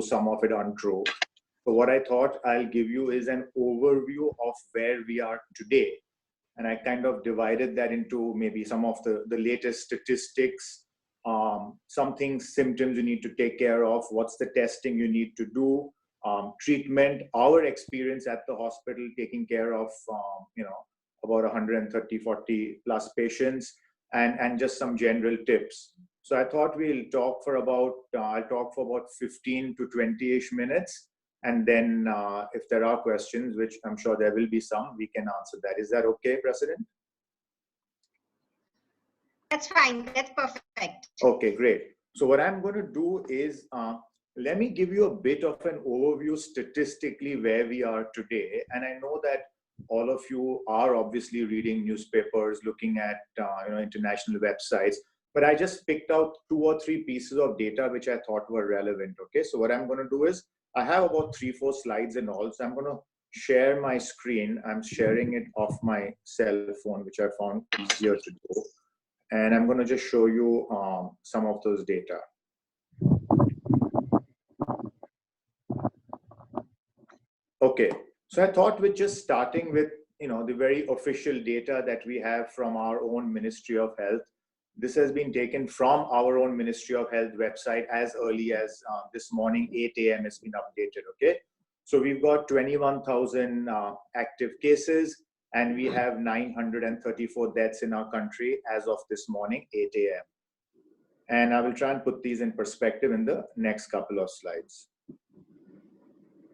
some of it untrue. So what I thought I'll give you is an overview of where we are today. And I kind of divided that into maybe some of the latest statistics, some things, symptoms you need to take care of, what's the testing you need to do, treatment, our experience at the hospital taking care of, about 130, 40 plus patients, and just some general tips. So I thought we'll talk for about, I'll talk for about 15 to 20-ish minutes. And then if there are questions, which I'm sure there will be some, we can answer that. Is that okay, President? That's fine. That's perfect. Okay, great. So what I'm going to do is, let me give you a bit of an overview statistically where we are today. And I know that all of you are obviously reading newspapers, looking at international websites, but I just picked out 2 or 3 pieces of data which I thought were relevant. Okay, so what I'm going to do is, I have about 3-4 slides in all, so I'm going to share my screen. I'm sharing it off my cell phone, which I found easier to do. And I'm going to just show you some of those data. Okay, so I thought with just starting with the very official data that we have from our own Ministry of Health. This has been taken from our own Ministry of Health website as early as this morning, 8 a.m. has been updated, okay? So we've got 21,000 active cases, and we have 934 deaths in our country as of this morning, 8 a.m. And I will try and put these in perspective in the next couple of slides.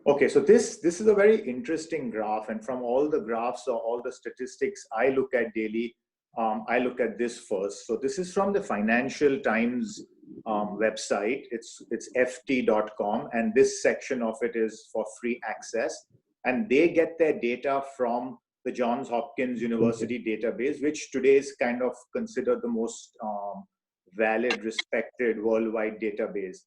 Okay, so this is a very interesting graph, and from all the graphs or all the statistics I look at daily, I look at this first. So this is from the Financial Times website. It's ft.com, and this section of it is for free access. And they get their data from the Johns Hopkins University database, which today is kind of considered the most valid, respected worldwide database.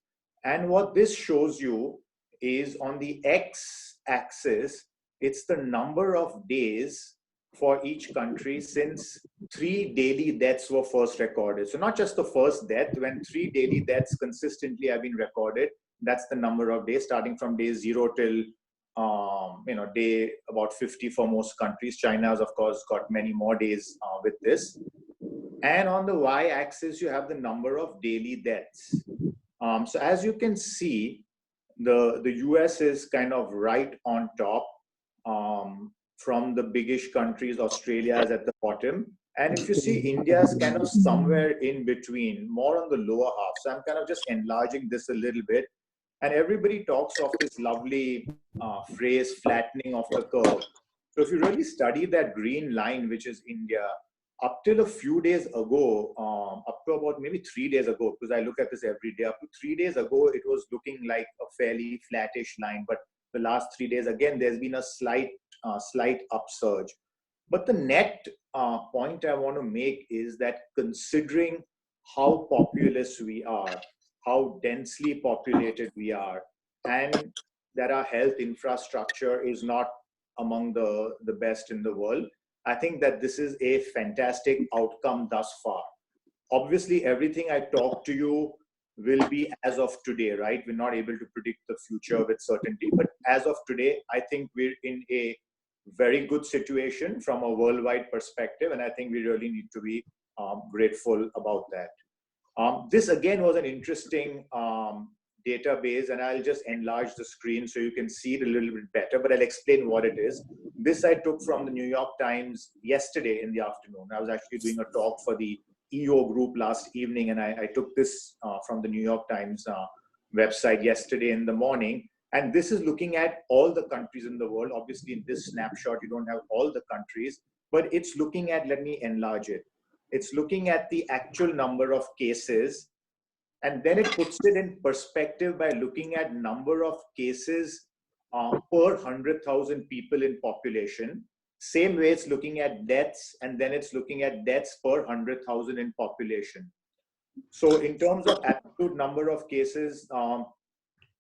And what this shows you is on the x-axis, it's the number of days for each country since 3 daily deaths were first recorded. So not just the first death, when 3 daily deaths consistently have been recorded, that's the number of days starting from day 0 till day about 50 for most countries. China has of course got many more days with this. And on the y-axis, you have the number of daily deaths. So as you can see, the US is kind of right on top. From the biggish countries, Australia is at the bottom. And if you see, India is kind of somewhere in between, more on the lower half. So I'm kind of just enlarging this a little bit. And everybody talks of this lovely phrase, flattening of the curve. So if you really study that green line, which is India, up till a few days ago, up to about maybe 3 days ago, because I look at this every day, up to 3 days ago, it was looking like a fairly flattish line. But the last 3 days, again, there's been a slight upsurge. But the net point I want to make is that considering how populous we are, how densely populated we are, and that our health infrastructure is not among the best in the world, I think that this is a fantastic outcome thus far. Obviously, everything I talk to you will be as of today, right? We're not able to predict the future with certainty, but as of today, I think we're in a very good situation from a worldwide perspective, and I think we really need to be grateful about that. This again was an interesting database, and I'll just enlarge the screen so you can see it a little bit better, but I'll explain what it is. This I took from the New York Times yesterday in the afternoon. I was actually doing a talk for the EO group last evening, and I took this from the New York Times website yesterday in the morning. And this is looking at all the countries in the world. Obviously, in this snapshot, you don't have all the countries, but it's looking at, let me enlarge it. It's looking at the actual number of cases, and then it puts it in perspective by looking at number of cases per 100,000 people in population. Same way it's looking at deaths, and then it's looking at deaths per 100,000 in population. So in terms of absolute number of cases,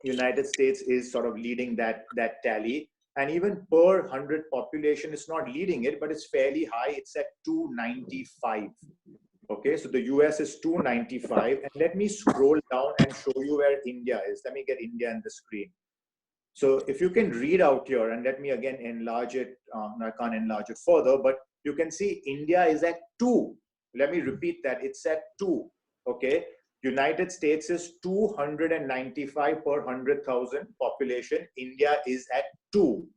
United States is sort of leading that tally. And even per 100 population, it's not leading it, but it's fairly high. It's at 295. Okay, so the US is 295. And let me scroll down and show you where India is. Let me get India on the screen. So if you can read out here, and let me again enlarge it, I can't enlarge it further, but you can see India is at 2. Let me repeat that, it's at 2, okay? United States is 295 per 100,000 population. India is at 2.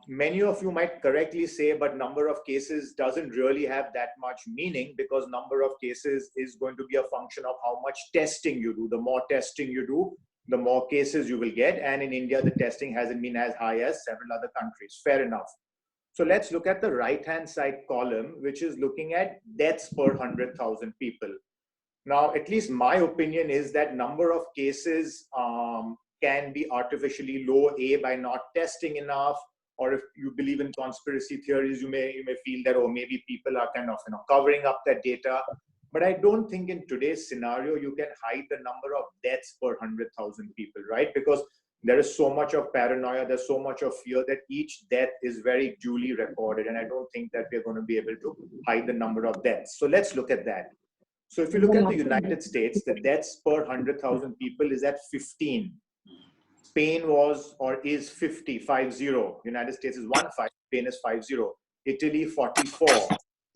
Many of you might correctly say, but number of cases doesn't really have that much meaning, because number of cases is going to be a function of how much testing you do. The more testing you do, the more cases you will get. And in India, the testing hasn't been as high as several other countries. Fair enough. So let's look at the right-hand side column, which is looking at deaths per 100,000 people. Now, at least my opinion is that number of cases can be artificially low, A, by not testing enough, or if you believe in conspiracy theories, you may feel that, oh, maybe people are kind of covering up that data. But I don't think in today's scenario you can hide the number of deaths per 100,000 people, right? Because there is so much of paranoia, there's so much of fear that each death is very duly recorded, and I don't think that we're going to be able to hide the number of deaths. So let's look at that. So if you look at the United States, the deaths per 100,000 people is at 15. Spain was or is 50. United States is 15, Spain is 50. Italy 44.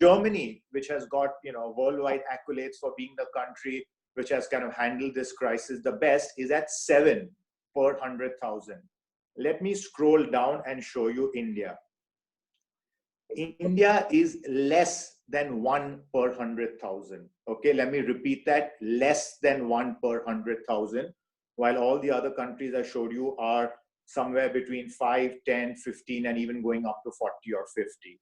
Germany, which has got worldwide accolades for being the country which has kind of handled this crisis the best, is at 7 per 100,000. Let me scroll down and show you India. India is less than 1 per 100,000. Okay, let me repeat that, less than 1 per 100,000, while all the other countries I showed you are somewhere between 5, 10, 15, and even going up to 40 or 50.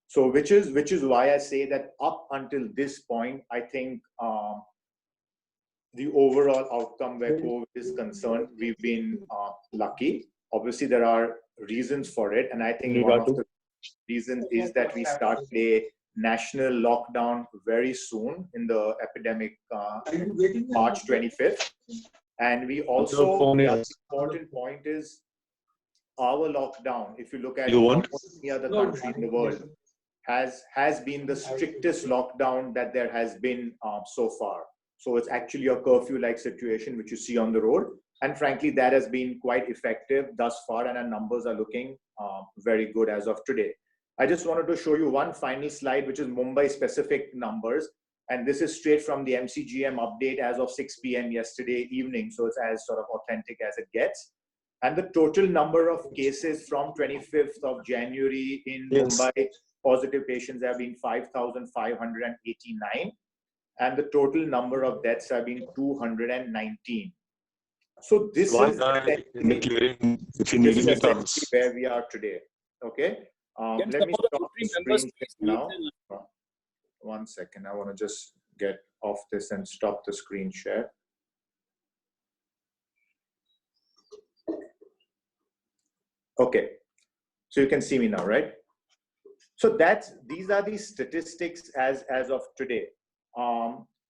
So which is why I say that up until this point, I think the overall outcome where COVID is concerned, we've been lucky. Obviously, there are reasons for it, and I think one of the reasons is that we start a national lockdown very soon in the epidemic March 25th. And we also, the other important point is our lockdown, if you look at any other country in the world, has been the strictest lockdown that there has been so far. So it's actually a curfew-like situation which you see on the road. And frankly, that has been quite effective thus far, and our numbers are looking very good as of today. I just wanted to show you one final slide, which is Mumbai-specific numbers. And this is straight from the MCGM update as of 6 p.m. yesterday evening. So it's as sort of authentic as it gets. And the total number of cases from 25th of January in Mumbai, positive patients have been 5,589. And the total number of deaths have been 219. So this is essentially where we are today. Okay. Let me stop the screen now. One second. I want to just get off this and stop the screen share. Okay. So you can see me now, right? So these are the statistics as of today.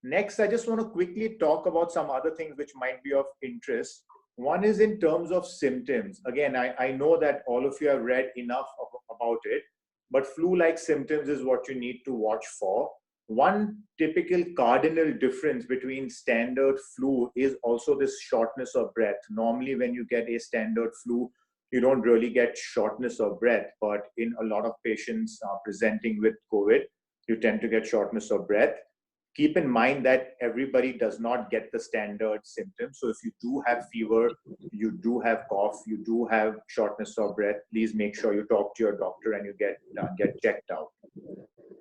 Next, I just want to quickly talk about some other things which might be of interest. One is in terms of symptoms. Again, I know that all of you have read enough about it, but flu-like symptoms is what you need to watch for. One typical cardinal difference between standard flu is also this shortness of breath. Normally, when you get a standard flu, you don't really get shortness of breath, but in a lot of patients presenting with COVID, you tend to get shortness of breath. Keep in mind that everybody does not get the standard symptoms. So if you do have fever, you do have cough, you do have shortness of breath, please make sure you talk to your doctor and you get checked out.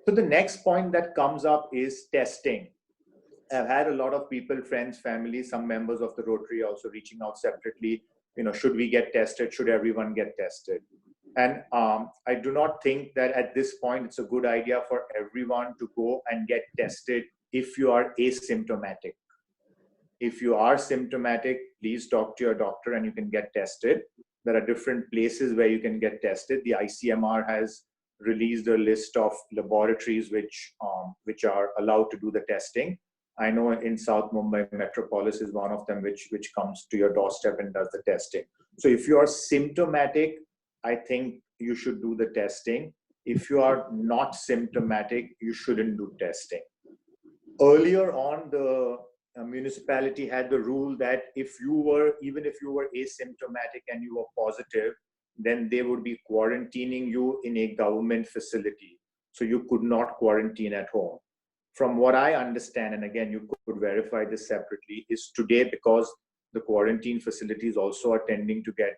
So the next point that comes up is testing. I've had a lot of people, friends, family, some members of the Rotary also reaching out separately. Should we get tested? Should everyone get tested? And I do not think that at this point, it's a good idea for everyone to go and get tested if you are asymptomatic. If you are symptomatic, please talk to your doctor and you can get tested. There are different places where you can get tested. The ICMR has released a list of laboratories which are allowed to do the testing. I know in South Mumbai, Metropolis is one of them which comes to your doorstep and does the testing. So if you are symptomatic, I think you should do the testing. If you are not symptomatic, you shouldn't do testing. Earlier on, the municipality had the rule that even if you were asymptomatic and you were positive, then they would be quarantining you in a government facility. So you could not quarantine at home. From what I understand, and again, you could verify this separately, is today, because the quarantine facilities also are tending to get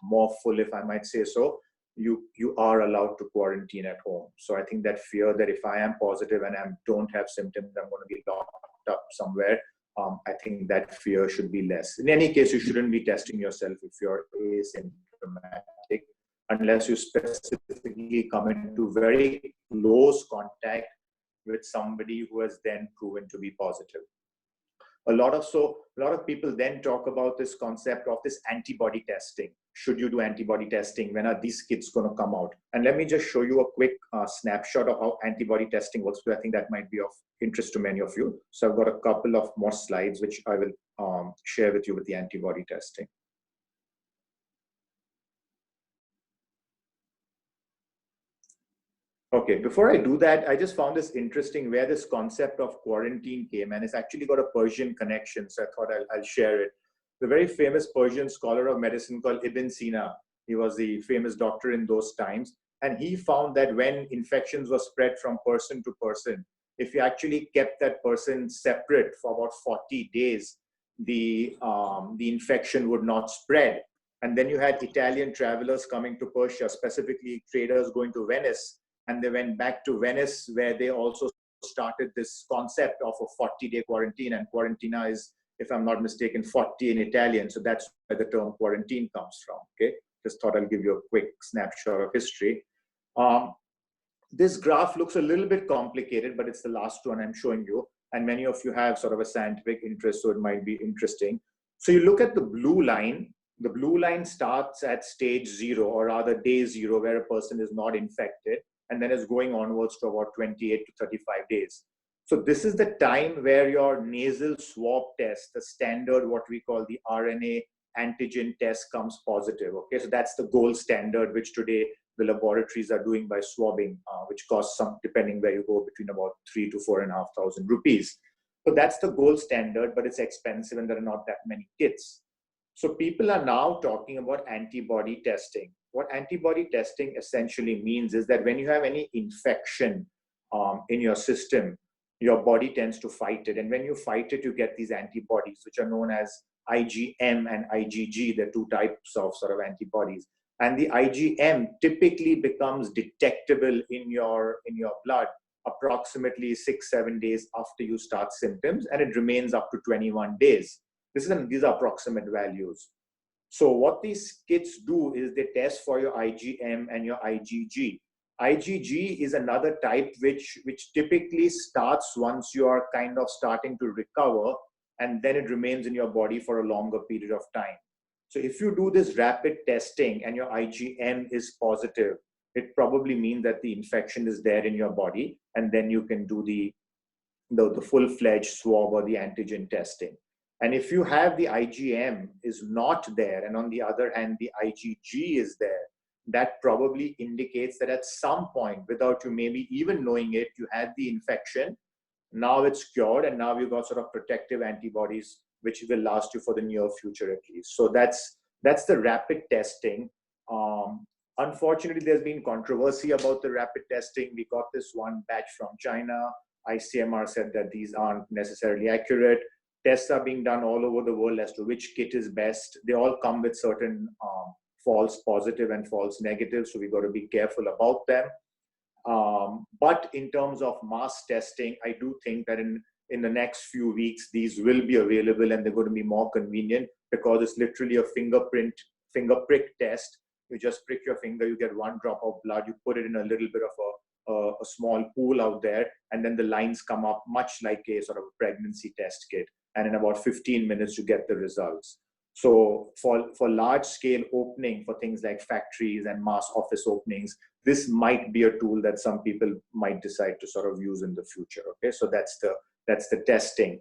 more full, if I might say so, you are allowed to quarantine at home. So I think that fear that if I am positive and I don't have symptoms, I'm going to be locked up somewhere. I think that fear should be less. In any case, you shouldn't be testing yourself if you're asymptomatic, unless you specifically come into very close contact with somebody who has then proven to be positive. A lot of people then talk about this concept of this antibody testing. Should you do antibody testing? When are these kits going to come out? And let me just show you a quick snapshot of how antibody testing works, because I think that might be of interest to many of you. So I've got a couple of more slides which I will share with you with the antibody testing. Okay, before I do that, I just found this interesting where this concept of quarantine came, and it's actually got a Persian connection, so I thought I'll share it. The very famous Persian scholar of medicine called Ibn Sina, he was the famous doctor in those times, and he found that when infections were spread from person to person, if you actually kept that person separate for about 40 days, the infection would not spread. And then you had Italian travelers coming to Persia, specifically traders going to Venice, and they went back to Venice, where they also started this concept of a 40-day quarantine. And quarantina is, if I'm not mistaken, 40 in Italian. So that's where the term quarantine comes from. Okay, just thought I'll give you a quick snapshot of history. This graph looks a little bit complicated, but it's the last one I'm showing you. And many of you have sort of a scientific interest, so it might be interesting. So you look at the blue line. The blue line starts at stage 0, or rather day 0, where a person is not infected, and then is going onwards to about 28 to 35 days. So this is the time where your nasal swab test, the standard, what we call the RNA antigen test, comes positive. Okay, so that's the gold standard, which today the laboratories are doing by swabbing, which costs some, depending where you go, between about 3,000 to 4,500 rupees. So that's the gold standard, but it's expensive and there are not that many kits. So people are now talking about antibody testing. What antibody testing essentially means is that when you have any infection in your system, your body tends to fight it. And when you fight it, you get these antibodies, which are known as IgM and IgG. They're two types of sort of antibodies. And the IgM typically becomes detectable in your blood approximately 6-7 days after you start symptoms, and it remains up to 21 days. These are approximate values. So what these kits do is they test for your IgM and your IgG. IgG is another type which typically starts once you are kind of starting to recover, and then it remains in your body for a longer period of time. So if you do this rapid testing and your IgM is positive, it probably means that the infection is there in your body, and then you can do the full-fledged swab or the antigen testing. And if you have the IgM is not there, and on the other hand, the IgG is there, that probably indicates that at some point, without you maybe even knowing it, you had the infection. Now it's cured, and now you've got sort of protective antibodies, which will last you for the near future at least. So that's the rapid testing. Unfortunately, there's been controversy about the rapid testing. We got this one batch from China. ICMR said that these aren't necessarily accurate. Tests are being done all over the world as to which kit is best. They all come with certain false positive and false negative, so we've got to be careful about them. But in terms of mass testing, I do think that in the next few weeks, these will be available, and they're going to be more convenient, because it's literally a finger prick test. You just prick your finger, you get one drop of blood, you put it in a little bit of a small pool out there, and then the lines come up much like a sort of pregnancy test kit. And in about 15 minutes, you get the results. So for large scale opening, for things like factories and mass office openings, this might be a tool that some people might decide to sort of use in the future. Okay, so that's the testing.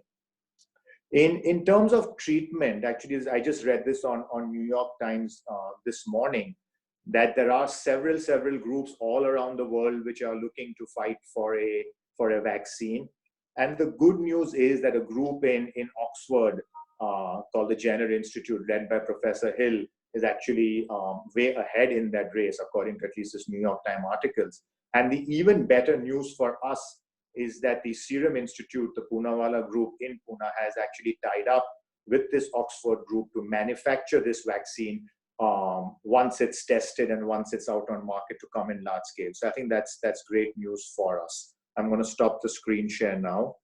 In terms of treatment, actually, I just read this on New York Times this morning, that there are several groups all around the world which are looking to fight for a vaccine. And the good news is that a group in Oxford called the Jenner Institute, led by Professor Hill, is actually way ahead in that race, according to at least this New York Times articles. And the even better news for us is that the Serum Institute, the Poonawalla group in Pune, has actually tied up with this Oxford group to manufacture this vaccine once it's tested and once it's out on market to come in large scale. So I think that's great news for us. I'm going to stop the screen share now.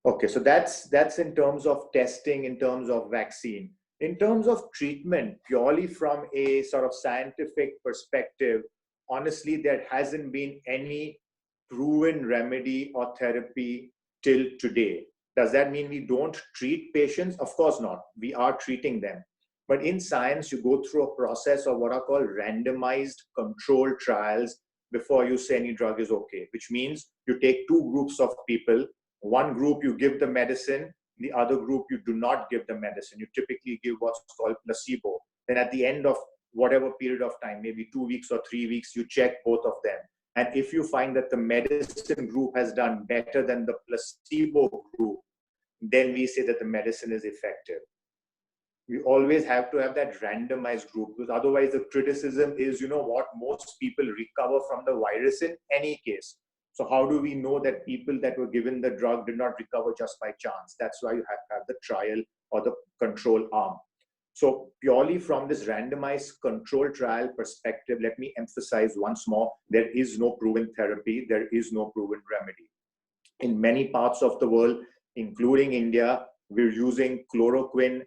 Okay, so that's in terms of testing, in terms of vaccine. In terms of treatment, purely from a sort of scientific perspective, honestly, there hasn't been any proven remedy or therapy till today. Does that mean we don't treat patients? Of course not. We are treating them. But in science, you go through a process of what are called randomized controlled trials before you say any drug is okay, which means you take two groups of people. One group you give the medicine, the other group you do not give the medicine. You typically give what's called placebo. Then at the end of whatever period of time, maybe 2 weeks or 3 weeks, you check both of them. And if you find that the medicine group has done better than the placebo group, then we say that the medicine is effective. We always have to have that randomized group, because otherwise the criticism is, you know what, most people recover from the virus in any case. So how do we know that people that were given the drug did not recover just by chance? That's why you have to have the trial or the control arm. So purely from this randomized control trial perspective, let me emphasize once more, there is no proven therapy, there is no proven remedy. In many parts of the world, including India, we're using we're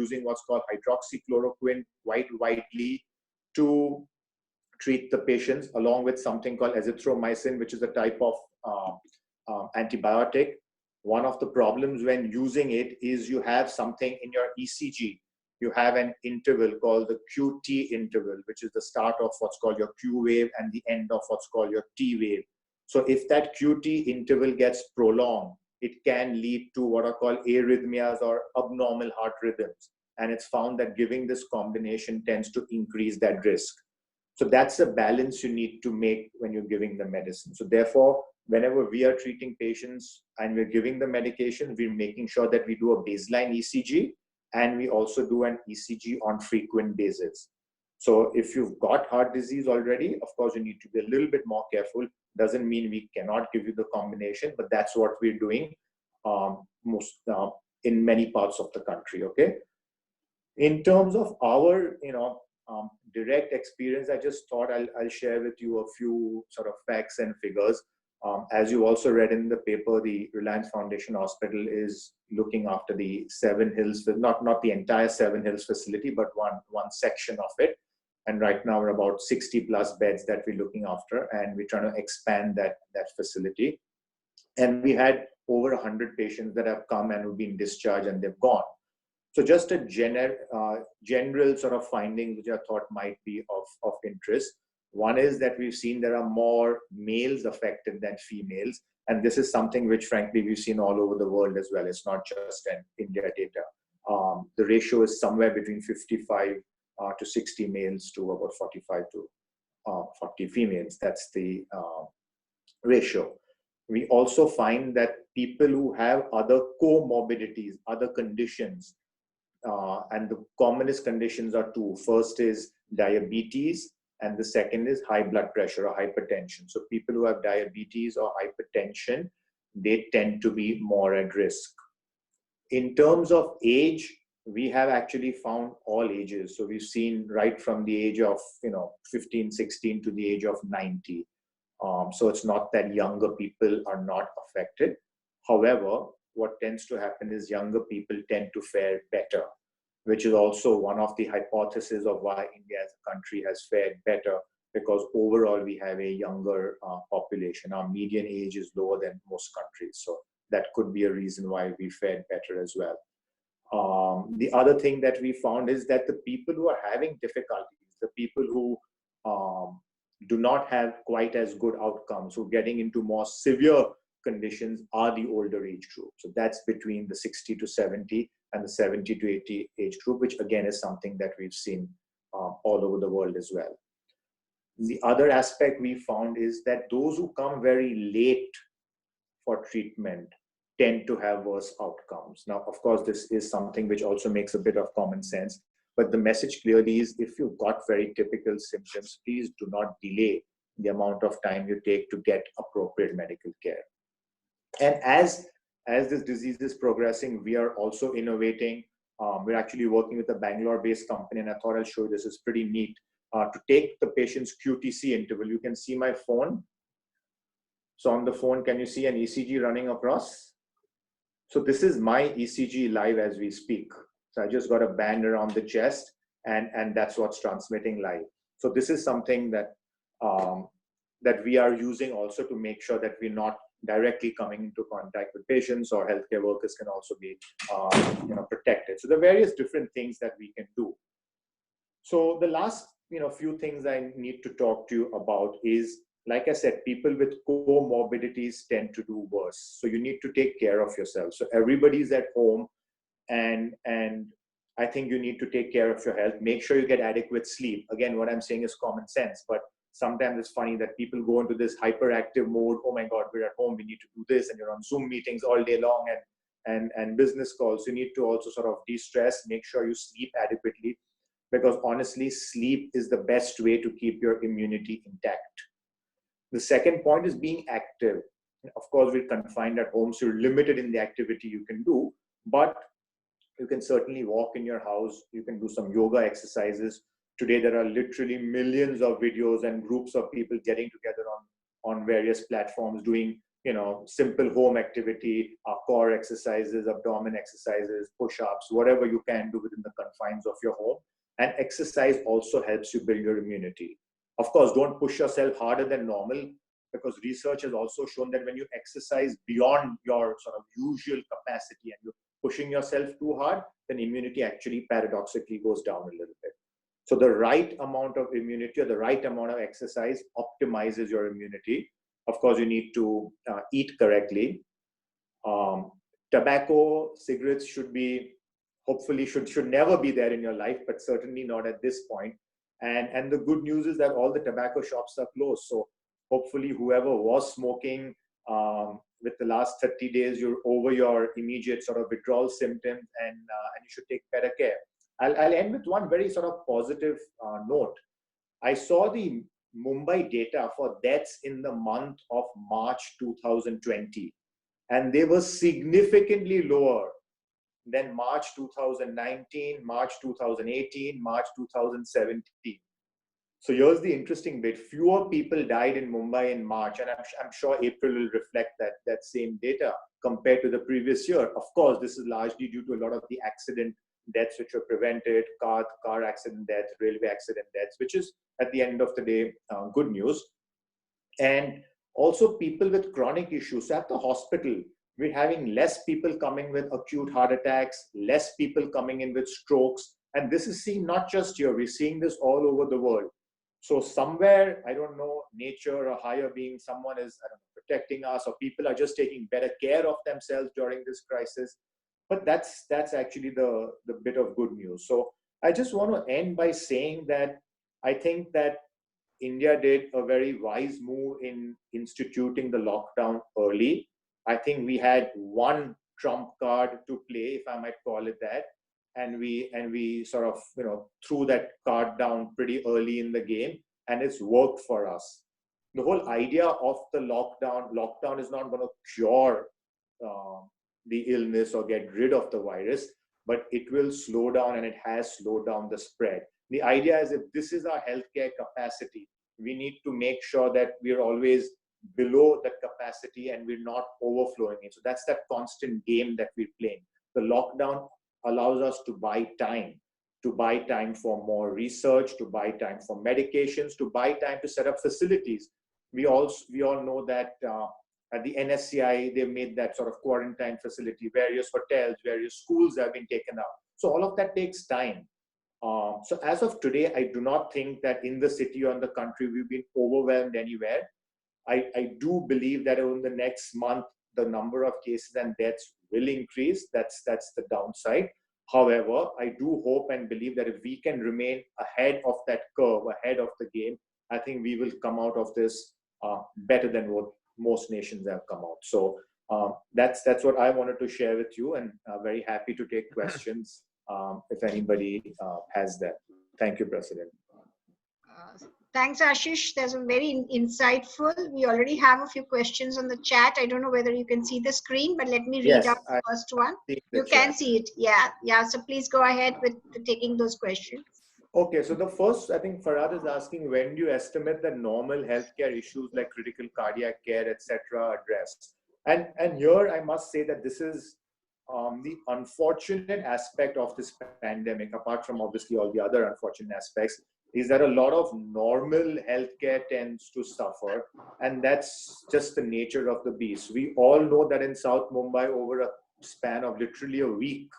using what's called hydroxychloroquine quite widely to treat the patients, along with something called azithromycin, which is a type of antibiotic. One of the problems when using it is you have something in your ECG. You have an interval called the QT interval, which is the start of what's called your Q wave and the end of what's called your T wave. So if that QT interval gets prolonged, it can lead to what are called arrhythmias or abnormal heart rhythms. And it's found that giving this combination tends to increase that risk. So that's a balance you need to make when you're giving the medicine. So therefore, whenever we are treating patients and we're giving the medication, we're making sure that we do a baseline ECG and we also do an ECG on frequent basis. So if you've got heart disease already, of course, you need to be a little bit more careful. Doesn't mean we cannot give you the combination, but that's what we're doing in many parts of the country, okay? In terms of our, direct experience, I just thought I'll share with you a few sort of facts and figures. As you also read in the paper, the Reliance Foundation Hospital is looking after the Seven Hills, not the entire Seven Hills facility, but one section of it. And right now we're about 60 plus beds that we're looking after, and we're trying to expand that facility. And we had over 100 patients that have come and have been discharged and they've gone. So just a general sort of findings which I thought might be of interest. One is that we've seen there are more males affected than females. And this is something which frankly we've seen all over the world as well. It's not just an India data. The ratio is somewhere between 55 to 60 males to about 45 to 40 females. That's the ratio. We also find that people who have other comorbidities, other conditions, and the commonest conditions are two. First is diabetes, and the second is high blood pressure or hypertension. So people who have diabetes or hypertension, they tend to be more at risk. In terms of age, we have actually found all ages. So we've seen right from the age of 15, 16 to the age of 90. So it's not that younger people are not affected. However, what tends to happen is younger people tend to fare better, which is also one of the hypotheses of why India as a country has fared better, because overall we have a younger population. Our median age is lower than most countries. So that could be a reason why we fared better as well. The other thing that we found is that the people who are having difficulties, the people who do not have quite as good outcomes, who are getting into more severe conditions, are the older age group. So that's between the 60 to 70 and the 70 to 80 age group, which again is something that we've seen all over the world as well. The other aspect we found is that those who come very late for treatment tend to have worse outcomes. Now, of course, this is something which also makes a bit of common sense, but the message clearly is if you've got very typical symptoms, please do not delay the amount of time you take to get appropriate medical care. And as this disease is progressing, we are also innovating. We're actually working with a Bangalore-based company, and I thought I'll show you this. Is pretty neat to take the patient's QTC interval. You can see my phone. So on the phone, can you see an ECG running across? So this is my ECG live as we speak. So I just got a band around the chest, and that's what's transmitting live. So this is something that that we are using also to make sure that we're not directly coming into contact with patients, or healthcare workers can also be protected. So there are various different things that we can do. So the last few things I need to talk to you about is, like I said, people with comorbidities tend to do worse. So you need to take care of yourself. So everybody's at home, and I think you need to take care of your health. Make sure you get adequate sleep. Again, what I'm saying is common sense, but sometimes it's funny that people go into this hyperactive mode. Oh my God, we're at home, we need to do this, and you're on Zoom meetings all day long and business calls. You need to also sort of de-stress, make sure you sleep adequately, because honestly, sleep is the best way to keep your immunity intact. The second point is being active. Of course, we're confined at home, so you're limited in the activity you can do, but you can certainly walk in your house. You can do some yoga exercises. Today, there are literally millions of videos and groups of people getting together on various platforms doing, simple home activity, core exercises, abdomen exercises, push-ups, whatever you can do within the confines of your home. And exercise also helps you build your immunity. Of course, don't push yourself harder than normal, because research has also shown that when you exercise beyond your sort of usual capacity and you're pushing yourself too hard, then immunity actually paradoxically goes down a little bit. So the right amount of immunity or the right amount of exercise optimizes your immunity. Of course, you need to eat correctly. Tobacco, cigarettes hopefully should never be there in your life, but certainly not at this point. And the good news is that all the tobacco shops are closed. So hopefully whoever was smoking with the last 30 days, you're over your immediate sort of withdrawal symptoms, and you should take better care. I'll end with one very sort of positive note. I saw the Mumbai data for deaths in the month of March 2020, and they were significantly lower than March 2019, March 2018, March 2017. So here's the interesting bit. Fewer people died in Mumbai in March, and I'm sure April will reflect that same data compared to the previous year. Of course, this is largely due to a lot of the accident deaths which were prevented, car accident deaths, railway accident deaths, which is at the end of the day good news. And also people with chronic issues. So at the hospital, we're having less people coming with acute heart attacks, less people coming in with strokes. And this is seen not just here, we're seeing this all over the world. So somewhere, I don't know, nature or higher being, someone is protecting us, or people are just taking better care of themselves during this crisis. But that's actually the bit of good news. So I just want to end by saying that I think that India did a very wise move in instituting the lockdown early. I think we had one trump card to play, if I might call it that, and we sort of threw that card down pretty early in the game, and it's worked for us. The whole idea of the lockdown is not going to cure the illness or get rid of the virus, but it will slow down, and it has slowed down the spread. The idea is, if this is our healthcare capacity, we need to make sure that we're always below that capacity and we're not overflowing it. So that's that constant game that we're playing. The lockdown allows us to buy time for more research, to buy time for medications, to buy time to set up facilities. We all know that at the NSCI, they made that sort of quarantine facility. Various hotels, various schools have been taken up. So all of that takes time. So as of today, I do not think that in the city or in the country we've been overwhelmed anywhere. I do believe that over the next month, the number of cases and deaths will increase. That's the downside. However, I do hope and believe that if we can remain ahead of that curve, ahead of the game, I think we will come out of this better than what most nations have come out. So that's what I wanted to share with you, and very happy to take questions if anybody has them. Thank you, President. Thanks, Ashish. That's a very insightful. We already have a few questions on the chat. I don't know whether you can see the screen, but let me read Yes, out the first one. You chat. can see it. Yeah. So please go ahead with taking those questions. Okay, so the first, I think Farhad is asking, when do you estimate that normal healthcare issues like critical cardiac care, etc., address? And here I must say that this is the unfortunate aspect of this pandemic, apart from obviously all the other unfortunate aspects, is that a lot of normal healthcare tends to suffer, and that's just the nature of the beast. We all know that in South Mumbai, over a span of literally a week,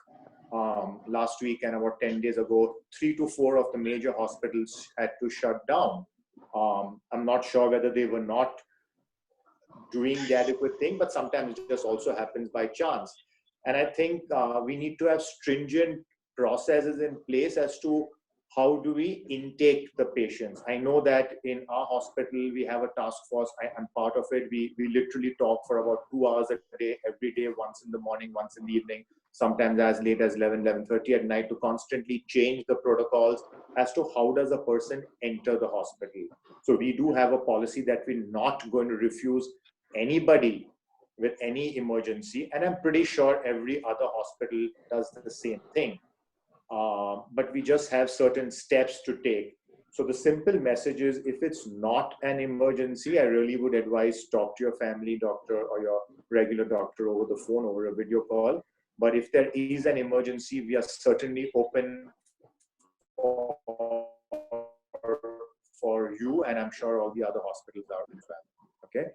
last week and about 10 days ago, 3 to 4 of the major hospitals had to shut down. I'm not sure whether they were not doing the adequate thing, but sometimes it just also happens by chance. And I think we need to have stringent processes in place as to how do we intake the patients. I know that in our hospital, we have a task force. I'm part of it. We literally talk for about 2 hours a day, every day, once in the morning, once in the evening, sometimes as late as 11:30 at night, to constantly change the protocols as to how does a person enter the hospital. So we do have a policy that we're not going to refuse anybody with any emergency, and I'm pretty sure every other hospital does the same thing. But we just have certain steps to take. So the simple message is, if it's not an emergency, I really would advise talk to your family doctor or your regular doctor over the phone, over a video call. But if there is an emergency, we are certainly open for you, and I'm sure all the other hospitals are as well. Okay.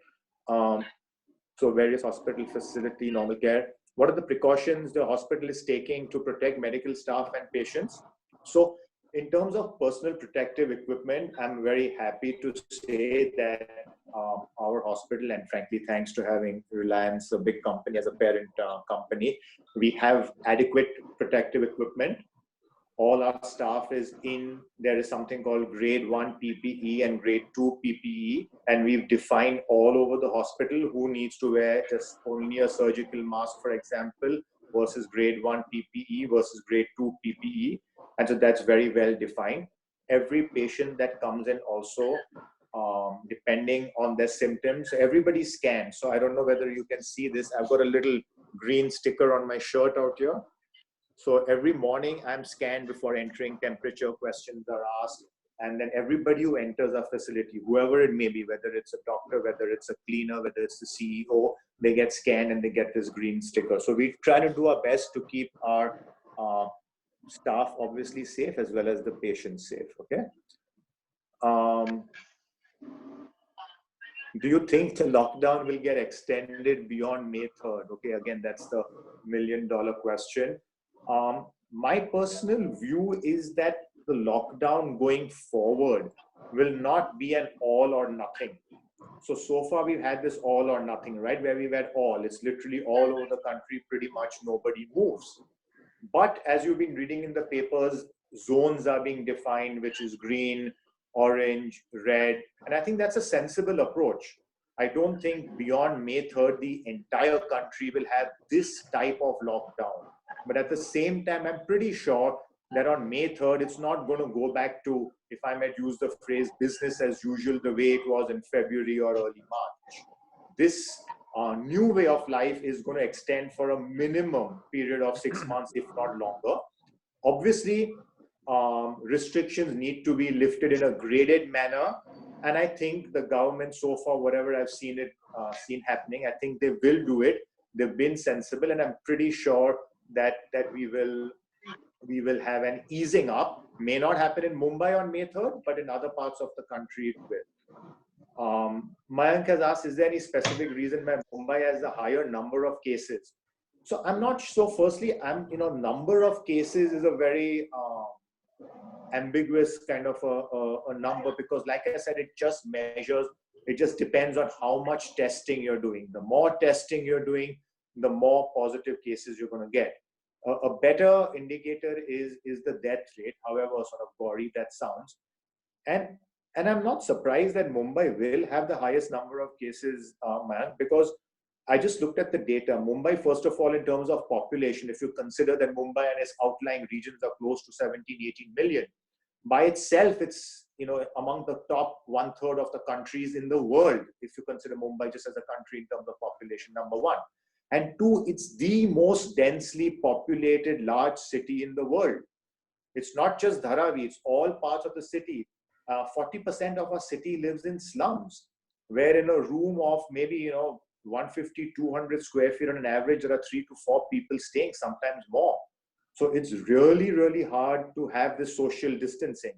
So various hospital facility, normal care. What are the precautions the hospital is taking to protect medical staff and patients? So in terms of personal protective equipment, I'm very happy to say that our hospital, and frankly, thanks to having Reliance, a big company, as a parent company, we have adequate protective equipment. All our staff is in, there is something called grade 1 PPE and grade 2 PPE, and we've defined all over the hospital who needs to wear just only a surgical mask, for example, versus grade 1 PPE versus grade 2 PPE. And so that's very well defined. Every patient that comes in also, depending on their symptoms, everybody's scanned. So I don't know whether you can see this. I've got a little green sticker on my shirt out here. So every morning I'm scanned before entering, temperature questions are asked, and then everybody who enters our facility, whoever it may be, whether it's a doctor, whether it's a cleaner, whether it's the CEO, they get scanned and they get this green sticker. So we try to do our best to keep our staff obviously safe as well as the patients safe, okay? Do you think the lockdown will get extended beyond May 3rd? Okay, again, that's the million-dollar question. My personal view is that the lockdown going forward will not be an all or nothing. So far we've had this all or nothing, right? Where we've had all, it's literally all over the country, pretty much nobody moves. But as you've been reading in the papers, zones are being defined, which is green, orange, red. And I think that's a sensible approach. I don't think beyond May 3rd, the entire country will have this type of lockdown. But at the same time, I'm pretty sure that on May 3rd, it's not going to go back to, if I might use the phrase, business as usual, the way it was in February or early March. This new way of life is going to extend for a minimum period of 6 months, if not longer. Obviously, restrictions need to be lifted in a graded manner. And I think the government so far, whatever I've seen happening, I think they will do it. They've been sensible, and I'm pretty sure that we will have an easing up. May not happen in Mumbai on May 3rd, but in other parts of the country it will. Mayank has asked, is there any specific reason why Mumbai has a higher number of cases? So I'm not so firstly, number of cases is a very ambiguous kind of a number, because like I said, it just measures, it just depends on how much testing you're doing. The more testing you're doing, the more positive cases you're going to get. A better indicator is the death rate, however sort of gory that sounds. And And I'm not surprised that Mumbai will have the highest number of cases, Mayank, because I just looked at the data. Mumbai, first of all, in terms of population, if you consider that Mumbai and its outlying regions are close to 17, 18 million, by itself, it's, you know, among the top 1/3 of the countries in the world, if you consider Mumbai just as a country in terms of population, number one. And two, it's the most densely populated large city in the world. It's not just Dharavi, it's all parts of the city. 40% of our city lives in slums, where in a room of maybe, you know, 150, 200 square feet on an average, there are 3 to 4 people staying, sometimes more. So it's really, really hard to have this social distancing.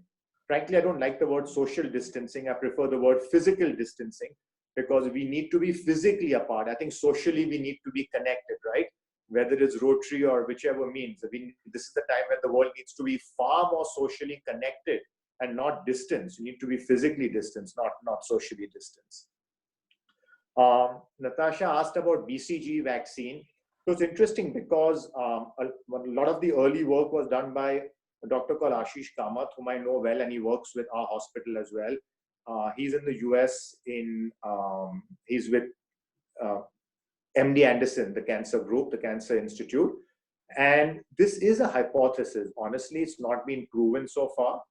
Frankly, I don't like the word social distancing. I prefer the word physical distancing, because we need to be physically apart. I think socially we need to be connected, right? Whether it's Rotary or whichever means. This is the time when the world needs to be far more socially connected and not distance. You need to be physically distanced, not socially distanced. Natasha asked about BCG vaccine. So it's interesting because a lot of the early work was done by a doctor called Aashish Kamath, whom I know well, and he works with our hospital as well. He's in the US. He's with MD Anderson, the cancer group, the Cancer Institute. And this is a hypothesis. Honestly, it's not been proven so far.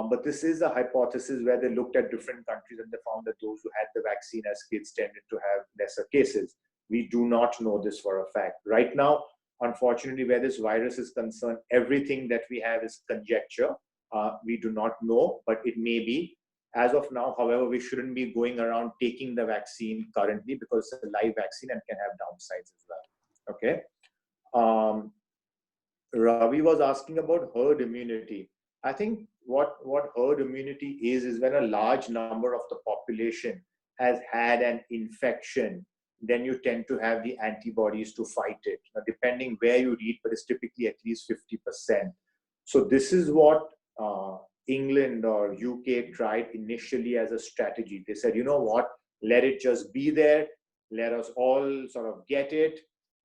But this is a hypothesis where they looked at different countries and they found that those who had the vaccine as kids tended to have lesser cases. We do not know this for a fact. Right now, unfortunately, where this virus is concerned, everything that we have is conjecture. We do not know, but it may be. As of now, however, we shouldn't be going around taking the vaccine currently because it's a live vaccine and can have downsides as well. Okay. Ravi was asking about herd immunity. I think what herd immunity is when a large number of the population has had an infection, then you tend to have the antibodies to fight it. Now, depending where you read, but it's typically at least 50%. So this is what England or UK tried initially as a strategy. They said, you know what, let it just be there. Let us all sort of get it.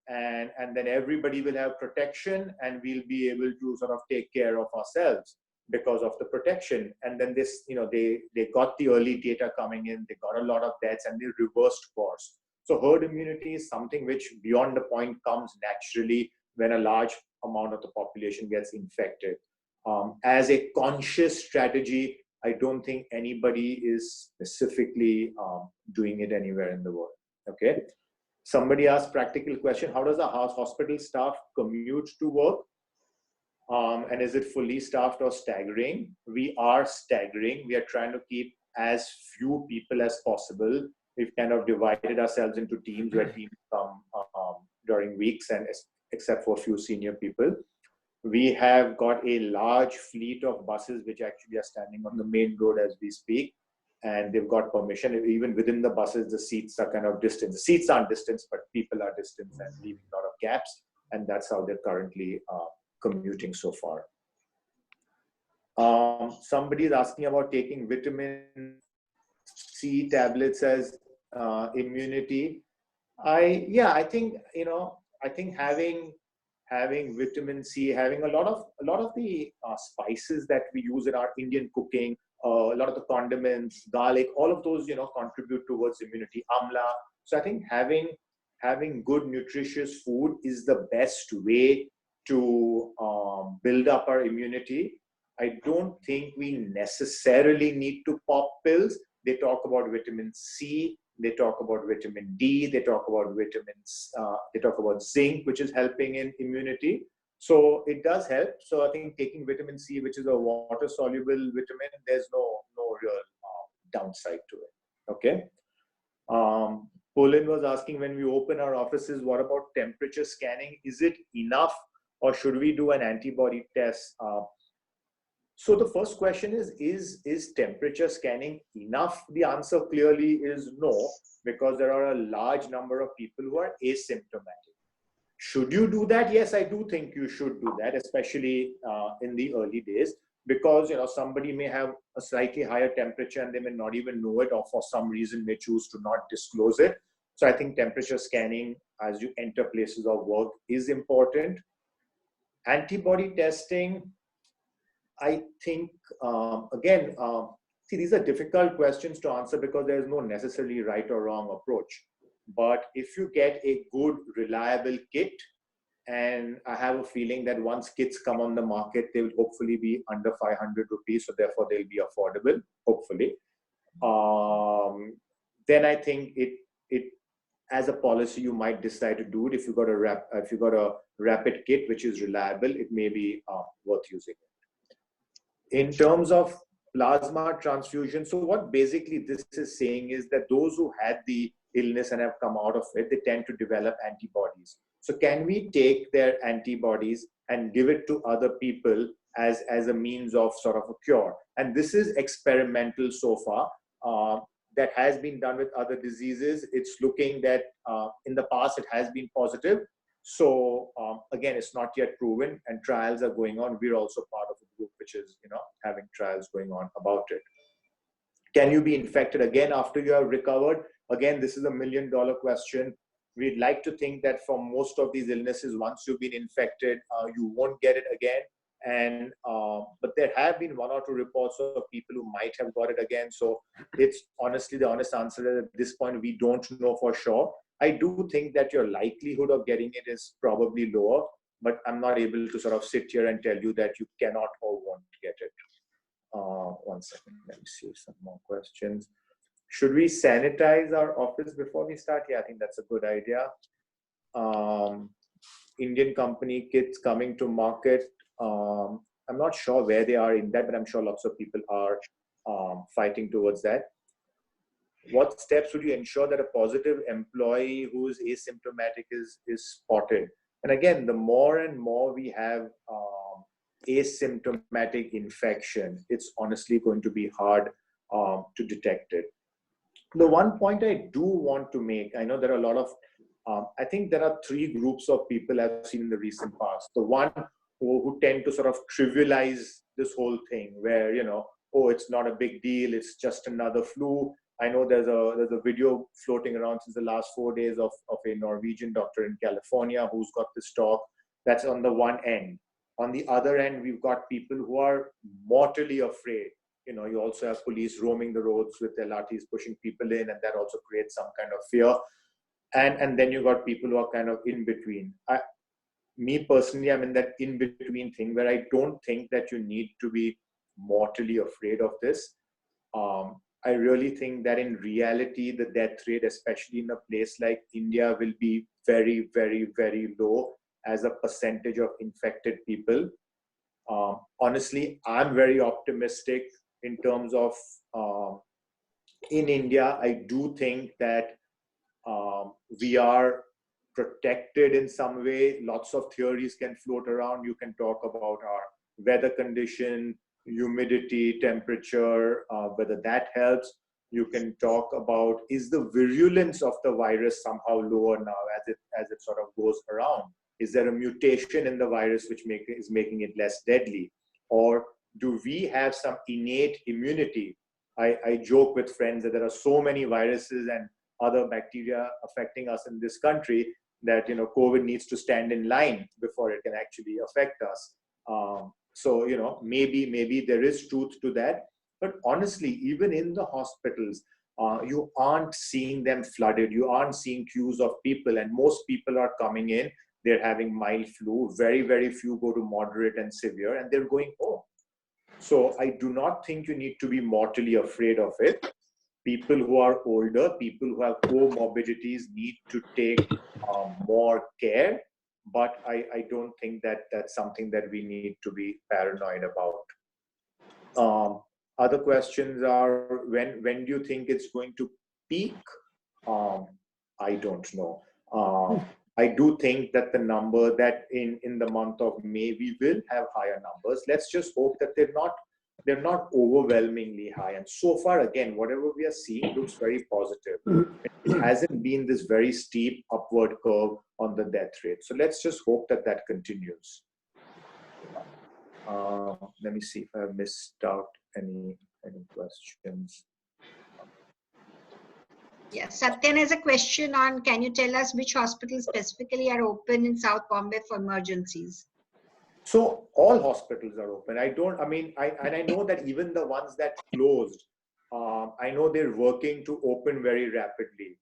And then everybody will have protection and we'll be able to sort of take care of ourselves because of the protection. And then this, you know, they got the early data coming in, they got a lot of deaths and they reversed course. So herd immunity is something which beyond the point comes naturally when a large amount of the population gets infected. As a conscious strategy, I don't think anybody is specifically doing it anywhere in the world. Okay. Somebody asked practical question, how does the hospital staff commute to work? And is it fully staffed or staggering? We are staggering. We are trying to keep as few people as possible. We've kind of divided ourselves into teams where teams come during weeks, and except for a few senior people. We have got a large fleet of buses which actually are standing on the main road as we speak. And they've got permission. Even within the buses, the seats are kind of distant. The seats aren't distant, but people are distant and leaving a lot of gaps. And that's how they're currently commuting so far. Somebody is asking about taking vitamin C tablets as immunity. I think, you know, I think having vitamin C, having a lot of the spices that we use in our Indian cooking, a lot of the condiments, garlic, all of those, you know, contribute towards immunity. Amla. So I think having good nutritious food is the best way to build up our immunity. I don't think we necessarily need to pop pills. They talk about vitamin C, they talk about vitamin D, they talk about vitamins, they talk about zinc, which is helping in immunity. So it does help. So I think taking vitamin C, which is a water-soluble vitamin, there's no real downside to it. Okay. Pauline was asking, when we open our offices, what about temperature scanning? Is it enough, or should we do an antibody test? So the first question is temperature scanning enough? The answer clearly is no, because there are a large number of people who are asymptomatic. Should you do that? Yes, I do think you should do that, especially in the early days, because, you know, somebody may have a slightly higher temperature and they may not even know it, or for some reason may choose to not disclose it. So I think temperature scanning as you enter places of work is important. Antibody testing, I think, again, See, these are difficult questions to answer because there is no necessarily right or wrong approach. But if you get a good, reliable kit, and I have a feeling that once kits come on the market, they will hopefully be under 500 rupees, so therefore they'll be affordable, hopefully. Then I think it as a policy you might decide to do it. If you got a rapid kit which is reliable, it may be worth using it. In terms of plasma transfusion, so what basically this is saying is that those who had the illness and have come out of it, they tend to develop antibodies. So can we take their antibodies and give it to other people as a means of sort of a cure? And this is experimental so far. That has been done with other diseases. It's looking that in the past it has been positive. So again, it's not yet proven, and trials are going on. We're also part of a group which is, having trials going on about it. Can you be infected again after you have recovered? Again, this is $1 million question. We'd like to think that for most of these illnesses, once you've been infected, you won't get it again. And but there have been 1 or 2 reports of people who might have got it again. So it's honestly the honest answer is at this point we don't know for sure. I do think that your likelihood of getting it is probably lower, but I'm not able to sort of sit here and tell you that you cannot or won't get it. 1 second, let me see some more questions. Should we sanitize our office before we start? Yeah, I think that's a good idea. Indian company kits coming to market. I'm not sure where they are in that, but I'm sure lots of people are fighting towards that. What steps would you ensure that a positive employee who is asymptomatic is spotted? And again, the more and more we have asymptomatic infection, it's honestly going to be hard to detect it. The one point I do want to make, I know there are a lot of, I think there are 3 groups of people I've seen in the recent past. The one who tend to sort of trivialize this whole thing where, oh, it's not a big deal, it's just another flu. I know there's a video floating around since the last 4 days of a Norwegian doctor in California who's got this talk. That's on the one end. On the other end, we've got people who are mortally afraid. You also have police roaming the roads with their lathis, pushing people in, and that also creates some kind of fear. And then you got people who are kind of in between. Me personally, I'm in that in between thing where I don't think that you need to be mortally afraid of this. I really think that in reality, the death rate, especially in a place like India, will be very, very, very low as a percentage of infected people. Honestly, I'm very optimistic in terms of in India. I do think that we are protected in some way. Lots of theories can float around. You can talk about our weather condition, humidity, temperature, whether that helps. You can talk about, is the virulence of the virus somehow lower now as it sort of goes around? Is there a mutation in the virus which is making it less deadly? Or do we have some innate immunity? I joke with friends that there are so many viruses and other bacteria affecting us in this country that COVID needs to stand in line before it can actually affect us. So maybe there is truth to that. But honestly, even in the hospitals, you aren't seeing them flooded. You aren't seeing queues of people, and most people are coming in. They're having mild flu. Very, very few go to moderate and severe, and they're going home. So I do not think you need to be mortally afraid of it. People who are older, people who have comorbidities need to take more care. But I don't think that that's something that we need to be paranoid about. Other questions are, when do you think it's going to peak? I don't know. I do think that the number that in the month of May, we will have higher numbers. Let's just hope that they're not overwhelmingly high. And so far, again, whatever we are seeing looks very positive. It hasn't been this very steep upward curve on the death rate. So let's just hope that that continues. Let me see if I missed out any questions. Yes, Satyan has a question on, can you tell us which hospitals specifically are open in South Bombay for emergencies? So all hospitals are open. I know that even the ones that closed, I know they're working to open very rapidly.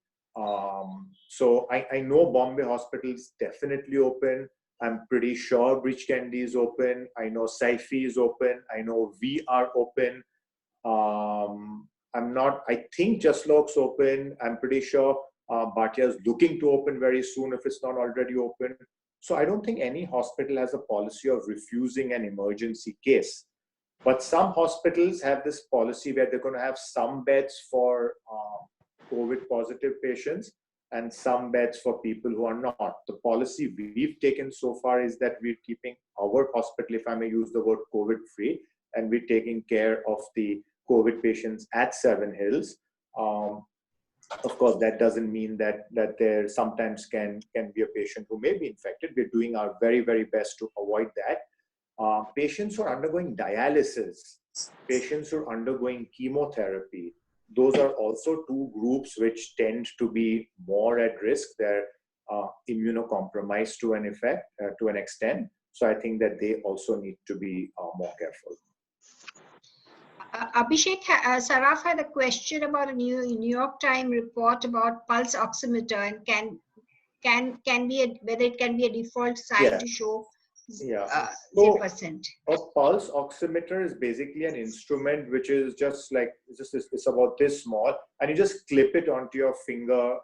So I know Bombay hospitals definitely open. I'm pretty sure Bridge Candy is open. I know Saifi is open. I know we are open. I'm not, I think Jaslok's open. I'm pretty sure Bhatia is looking to open very soon if it's not already open. So I don't think any hospital has a policy of refusing an emergency case. But some hospitals have this policy where they're going to have some beds for COVID positive patients and some beds for people who are not. The policy we've taken so far is that we're keeping our hospital, if I may use the word COVID free, and we're taking care of the COVID patients at Seven Hills. Of course, that doesn't mean that there sometimes can be a patient who may be infected. We're doing our very, very best to avoid that. Patients who are undergoing dialysis, patients who are undergoing chemotherapy, those are also two groups which tend to be more at risk. They're immunocompromised to an extent. So I think that they also need to be more careful. Abhishek Saraf had a question about a New York Times report about pulse oximeter and whether it can be a default sign to show 0%. A pulse oximeter is basically an instrument which is just like it's about this small, and you just clip it onto your finger,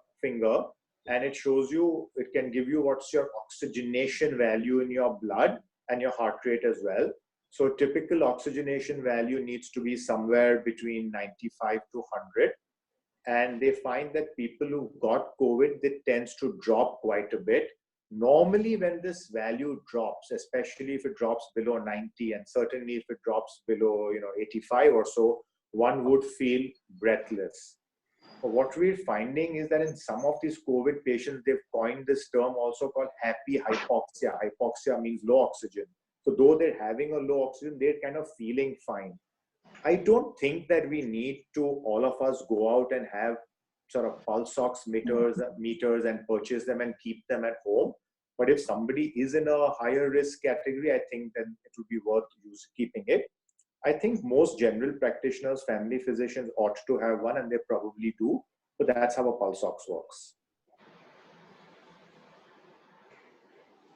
and it shows you. It can give you what's your oxygenation value in your blood and your heart rate as well. So typical oxygenation value needs to be somewhere between 95 to 100. And they find that people who got COVID, it tends to drop quite a bit. Normally, when this value drops, especially if it drops below 90, and certainly if it drops below 85 or so, one would feel breathless. But what we're finding is that in some of these COVID patients, they've coined this term also called happy hypoxia. Hypoxia means low oxygen. So though they're having a low oxygen, they're kind of feeling fine. I don't think that we need to, all of us, go out and have sort of pulse ox meters and purchase them and keep them at home. But if somebody is in a higher risk category, I think then it would be worth keeping it. I think most general practitioners, family physicians ought to have one, and they probably do. So that's how a pulse ox works.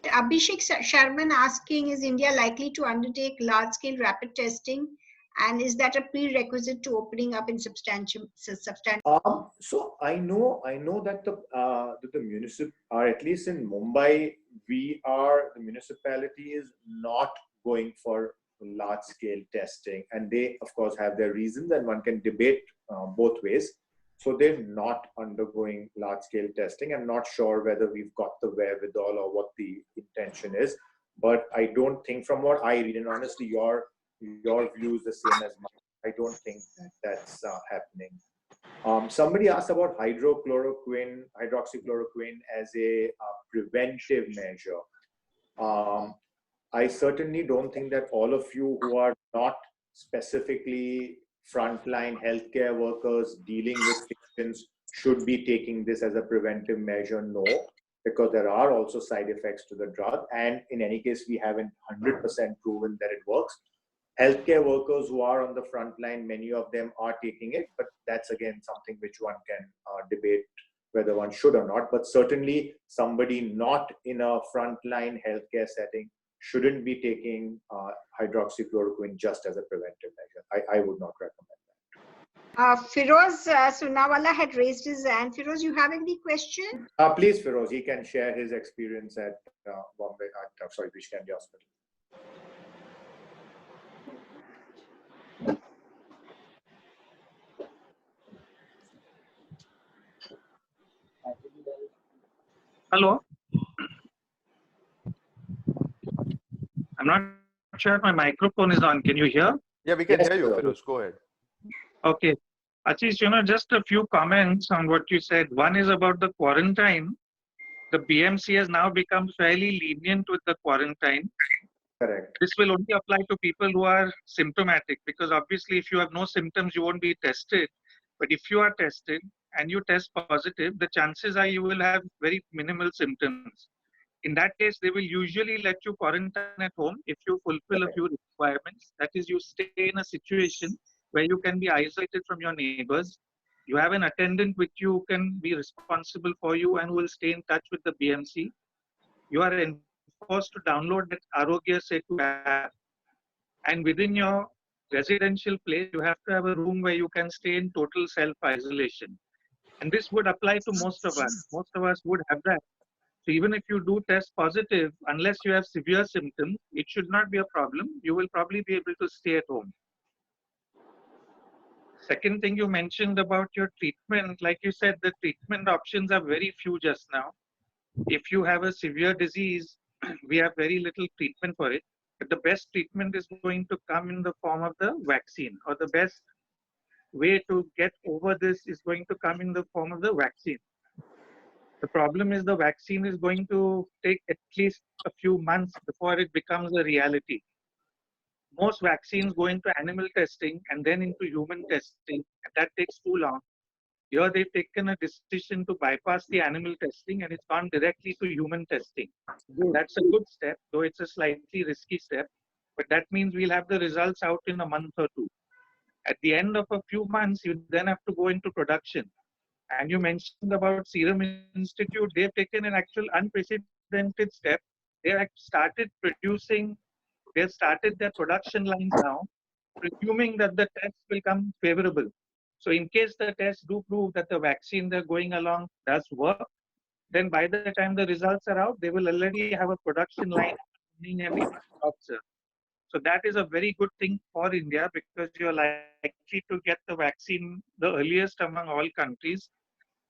Abhishek Sharman asking, is India likely to undertake large-scale rapid testing? And is that a prerequisite to opening up in substantial? So I know that the municipal, or at least in Mumbai, the municipality is not going for large-scale testing, and they of course have their reasons, and one can debate both ways. So they're not undergoing large-scale testing. I'm not sure whether we've got the wherewithal or what the intention is, but I don't think, from what I read, and honestly, your view is the same as mine. I don't think that's happening. Somebody asked about hydroxychloroquine as a preventive measure. I certainly don't think that all of you who are not specifically frontline healthcare workers dealing with patients should be taking this as a preventive measure. No, because there are also side effects to the drug, and in any case, we haven't 100% proven that it works. Healthcare workers who are on the front line, many of them are taking it, but that's again something which one can debate whether one should or not. But certainly somebody not in a frontline healthcare setting shouldn't be taking hydroxychloroquine just as a preventive measure. I would not recommend that. Firoz Sunawala had raised his hand. Firoz, you have any question? Please, Firoz, he can share his experience at Bombay, Bridge Candy Hospital. Hello. I'm not sure if my microphone is on. Can you hear? Yeah, we can hear you, Firoz. Go ahead. Okay. Aashish, just a few comments on what you said. One is about the quarantine. The BMC has now become fairly lenient with the quarantine. Correct. This will only apply to people who are symptomatic, because obviously if you have no symptoms, you won't be tested. But if you are tested and you test positive, the chances are you will have very minimal symptoms. In that case, they will usually let you quarantine at home if you fulfill a few requirements. That is, you stay in a situation where you can be isolated from your neighbors. You have an attendant which you can be responsible for you and who will stay in touch with the BMC. You are enforced to download that Arogya Setu app. And within your residential place, you have to have a room where you can stay in total self-isolation. And this would apply to most of us. Most of us would have that. So even if you do test positive, unless you have severe symptoms, it should not be a problem. You will probably be able to stay at home. Second thing you mentioned about your treatment, like you said, the treatment options are very few just now. If you have a severe disease, we have very little treatment for it. But the best treatment is going to come in the form of the vaccine, or the best way to get over this is going to come in the form of the vaccine. The problem is the vaccine is going to take at least a few months before it becomes a reality. Most vaccines go into animal testing and then into human testing, and that takes too long. Here they've taken a decision to bypass the animal testing and it's gone directly to human testing. That's a good step, though it's a slightly risky step, but that means we'll have the results out in a month or two. At the end of a few months, you then have to go into production. And you mentioned about Serum Institute, they've taken an actual unprecedented step. They have started producing, they've started their production lines now, presuming that the tests will come favorable. So in case the tests do prove that the vaccine they're going along does work, then by the time the results are out, they will already have a production line running and able to stop. So that is a very good thing for India because you're likely to get the vaccine the earliest among all countries.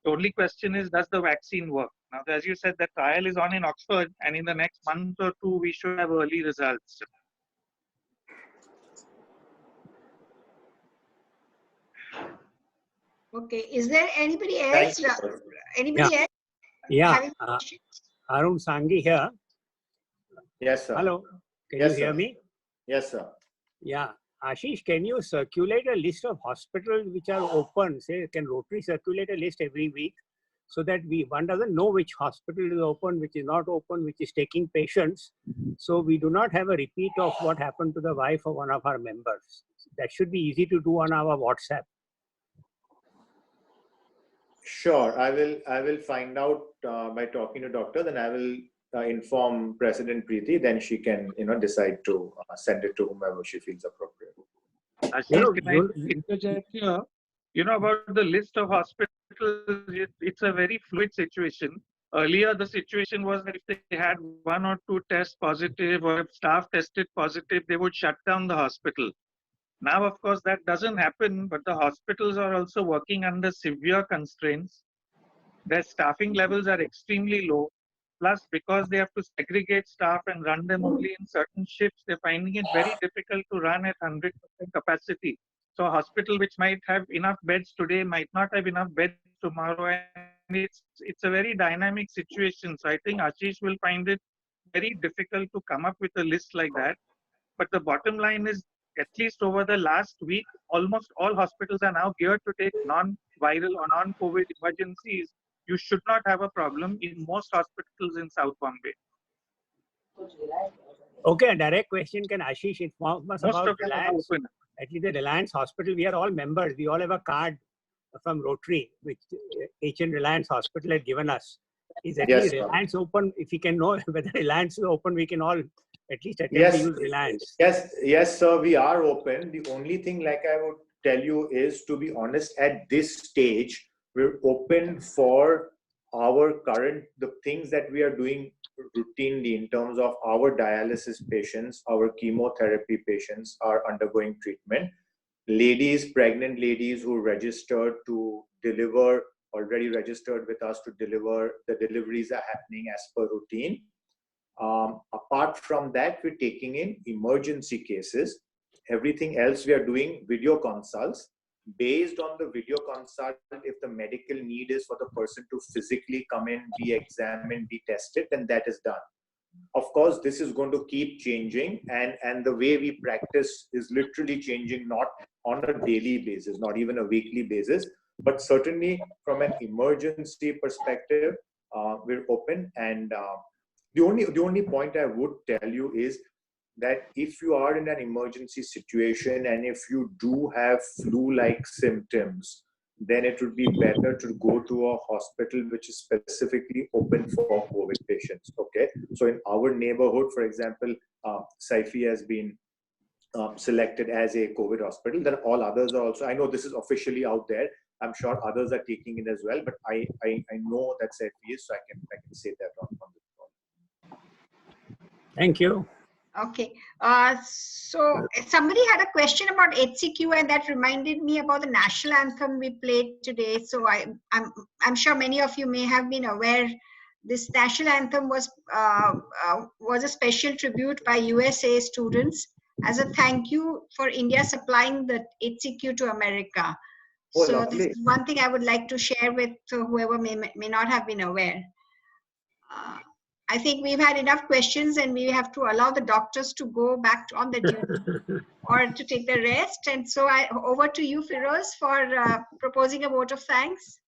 The only question is, does the vaccine work? Now, as you said, the trial is on in Oxford, and in the next month or two, we should have early results. Okay. Is there anybody else? Anybody else? Yeah. Arun Sanghi here. Yes, sir. Hello. Can Yes, you hear sir. me? Yes, sir. Yeah. Ashish, can you circulate a list of hospitals which are open? Say, can Rotary circulate a list every week so that one doesn't know which hospital is open, which is not open, which is taking patients. So we do not have a repeat of what happened to the wife of one of our members. That should be easy to do on our WhatsApp. Sure, I will find out by talking to doctor. Then I will inform President Preeti. Then she can decide to send it to whomever she feels appropriate. Ashish, can I interject here? You know about the list of hospitals. It's a very fluid situation. Earlier, the situation was that if they had one or two tests positive or if staff tested positive, they would shut down the hospital. Now, of course, that doesn't happen, but the hospitals are also working under severe constraints. Their staffing levels are extremely low. Plus, because they have to segregate staff and run them only in certain shifts, they're finding it very difficult to run at 100% capacity. So a hospital which might have enough beds today might not have enough beds tomorrow. And it's a very dynamic situation. So I think Ashish will find it very difficult to come up with a list like that. But the bottom line is, at least over the last week, almost all hospitals are now geared to take non-viral or non-COVID emergencies. You should not have a problem in most hospitals in South Bombay. Okay, a direct question. Can Ashish inform us Most about of them are Reliance? open. At least the Reliance Hospital, we are all members. We all have a card from Rotary, which HN Reliance Hospital had given us. Is at least Reliance open? If we can know whether Reliance is open, we can all at least attempt to use Reliance. Yes, sir, we are open. The only thing, like I would tell you, is to be honest, at this stage, we're open for the things that we are doing routinely in terms of our dialysis patients, our chemotherapy patients are undergoing treatment. Pregnant ladies who registered to deliver, already registered with us to deliver, the deliveries are happening as per routine. Apart from that, we're taking in emergency cases. Everything else we are doing video consults. Based on the video consult, if the medical need is for the person to physically come in, be examined, be tested, then that is done. Of course, this is going to keep changing, and the way we practice is literally changing, not on a daily basis, not even a weekly basis, but certainly from an emergency perspective, we're open. And the only point I would tell you is that if you are in an emergency situation and if you do have flu-like symptoms, then it would be better to go to a hospital which is specifically open for COVID patients. Okay, so in our neighborhood, for example, Saifi has been selected as a COVID hospital. Then all others are also, I know this is officially out there. I'm sure others are taking it as well, but I know that Saifi is, so I can say that on this call. Thank you. Okay. So somebody had a question about HCQ, and that reminded me about the national anthem we played today. So I'm sure many of you may have been aware this national anthem was a special tribute by USA students as a thank you for India supplying the HCQ to America. Oh, so lovely. This is one thing I would like to share with whoever may not have been aware. I think we've had enough questions, and we have to allow the doctors to go back on their duty or to take their rest. And so over to you, Firoz, for proposing a vote of thanks.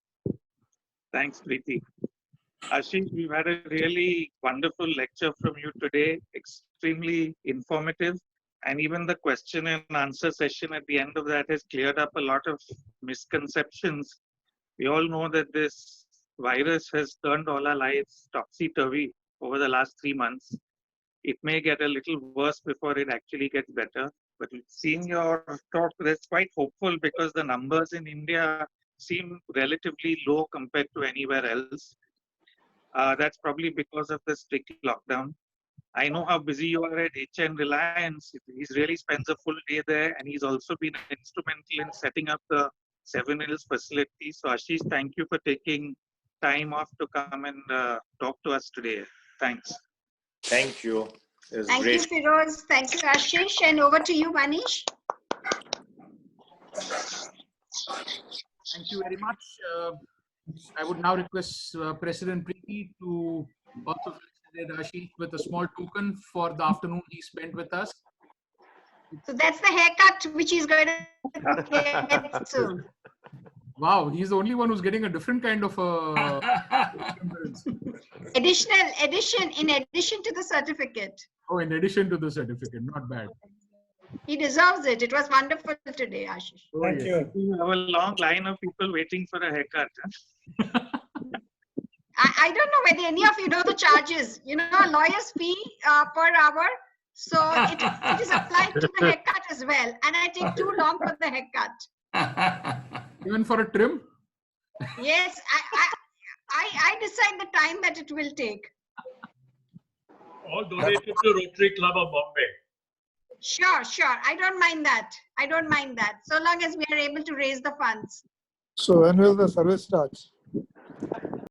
Thanks, Preeti. Aashish, we've had a really wonderful lecture from you today, extremely informative. And even the question and answer session at the end of that has cleared up a lot of misconceptions. We all know that this virus has turned all our lives topsy-turvy over the last 3 months. It may get a little worse before it actually gets better. But seeing your talk, that's quite hopeful because the numbers in India seem relatively low compared to anywhere else. That's probably because of the strict lockdown. I know how busy you are at HN Reliance. He really spends a full day there, and he's also been instrumental in setting up the 7 Hills facility. So Aashish, thank you for taking time off to come and talk to us today. Thanks. Thank you. Thank you, Firoz. Thank you, Aashish. And over to you, Manish. Thank you very much. I would now request President Preeti to also felicitate Aashish with a small token for the afternoon he spent with us. So that's the haircut which he's going to get soon. Wow, he's the only one who's getting a different kind of addition in addition to the certificate. Oh, in addition to the certificate, not bad. He deserves it. It was wonderful today, Aashish. Thank you. We have a long line of people waiting for a haircut. I don't know whether any of you know the charges. You know, a lawyer's fee per hour. So it is applied to the haircut as well. And I take too long for the haircut. Even for a trim? Yes, I decide the time that it will take. All donated to Rotary Club of Bombay. Sure. I don't mind that. So long as we are able to raise the funds. So when will the service start?